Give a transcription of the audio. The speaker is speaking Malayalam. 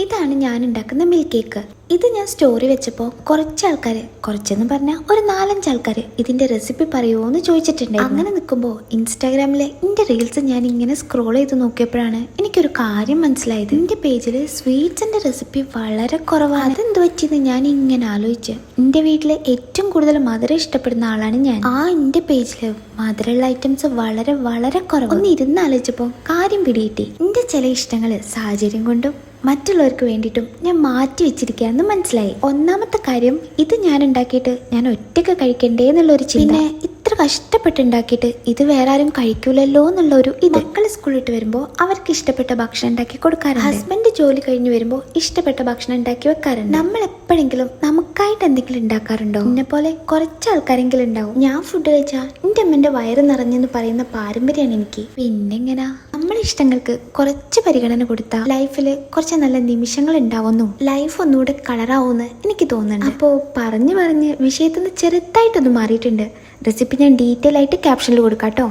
ഇതാണ് ഞാൻ ഉണ്ടാക്കുന്ന മിൽക്ക് കേക്ക്. ഇത് ഞാൻ സ്റ്റോറി വെച്ചപ്പോൾ കുറച്ച് ആൾക്കാർ, കുറച്ചെന്ന് പറഞ്ഞാൽ ഒരു 4-5 ആൾക്കാർ ഇതിന്റെ റെസിപ്പി പറയുമോ എന്ന് ചോദിച്ചിട്ടുണ്ട്. അങ്ങനെ നിൽക്കുമ്പോൾ ഇൻസ്റ്റാഗ്രാമിലെ എൻ്റെ റീൽസ് ഞാൻ ഇങ്ങനെ സ്ക്രോൾ ചെയ്ത് നോക്കിയപ്പോഴാണ് എനിക്കൊരു കാര്യം മനസ്സിലായത്. എൻ്റെ പേജിൽ സ്വീറ്റ്സിന്റെ റെസിപ്പി വളരെ കുറവാണ്. അതെന്ത് പറ്റിയെന്ന് ഞാൻ ഇങ്ങനെ ആലോചിച്ച്. എൻ്റെ വീട്ടിൽ ഏറ്റവും കൂടുതൽ മധുരം ഇഷ്ടപ്പെടുന്ന ആളാണ് ഞാൻ. എൻ്റെ പേജിൽ മധുരമുള്ള ഐറ്റംസ് വളരെ വളരെ കുറവ്. ഒന്ന് ഇരുന്ന് ആലോചിച്ചപ്പോൾ കാര്യം പിടികിട്ടി. എൻ്റെ ചില ഇഷ്ടങ്ങൾ സാഹചര്യം കൊണ്ടും മറ്റുള്ളവർക്ക് വേണ്ടിയിട്ടും ഞാൻ മാറ്റി വെച്ചിരിക്കുകയെന്ന് മനസ്സിലായി. ഒന്നാമത്തെ കാര്യം, ഇത് ഞാൻ ഉണ്ടാക്കിയിട്ട് ഞാൻ ഒറ്റയ്ക്ക് കഴിക്കണ്ടേ എന്നുള്ളൊരു ചിന്ത. പിന്നെ ഇത്ര കഷ്ടപ്പെട്ടുണ്ടാക്കിയിട്ട് ഇത് വേറെ ആരും കഴിക്കൂലല്ലോ എന്നുള്ളൊരു ഇത്. മക്കള് സ്കൂളിട്ട് വരുമ്പോൾ അവർക്ക് ഇഷ്ടപ്പെട്ട ഭക്ഷണം ഉണ്ടാക്കി കൊടുക്കാറുണ്ട്. ഹസ്ബൻഡ് ജോലി കഴിഞ്ഞ് വരുമ്പോൾ ഇഷ്ടപ്പെട്ട ഭക്ഷണം ഉണ്ടാക്കി വെക്കാറുണ്ട്. നമ്മൾ എപ്പോഴെങ്കിലും നമുക്കായിട്ട് എന്തെങ്കിലും ഉണ്ടാക്കാറുണ്ടോ? എന്നെ പോലെ കുറച്ച് ആൾക്കാരെങ്കിലും ഉണ്ടാവും. ഞാൻ ഫുഡ് കഴിച്ചാൽ എൻ്റെ അമ്മൻ്റെ വയറ് നിറഞ്ഞെന്ന് പറയുന്ന പാരമ്പര്യമാണ് എനിക്ക്. പിന്നെങ്ങനാ നമ്മളെ ഇഷ്ടങ്ങൾക്ക് കുറച്ച് പരിഗണന കൊടുത്താൽ ലൈഫിൽ കുറച്ച് നല്ല നിമിഷങ്ങൾ ഉണ്ടാവുന്നു, ലൈഫ് ഒന്നുകൂടെ കളറാവുമെന്ന് എനിക്ക് തോന്നുന്നുണ്ട്. അപ്പോൾ പറഞ്ഞ് വിഷയത്തിൽ നിന്ന് ചെറുതായിട്ടൊന്ന് മാറിയിട്ടുണ്ട്. റെസിപ്പി ഞാൻ ഡീറ്റെയിൽ ആയിട്ട് ക്യാപ്ഷനിൽ കൊടുക്കാം കേട്ടോ.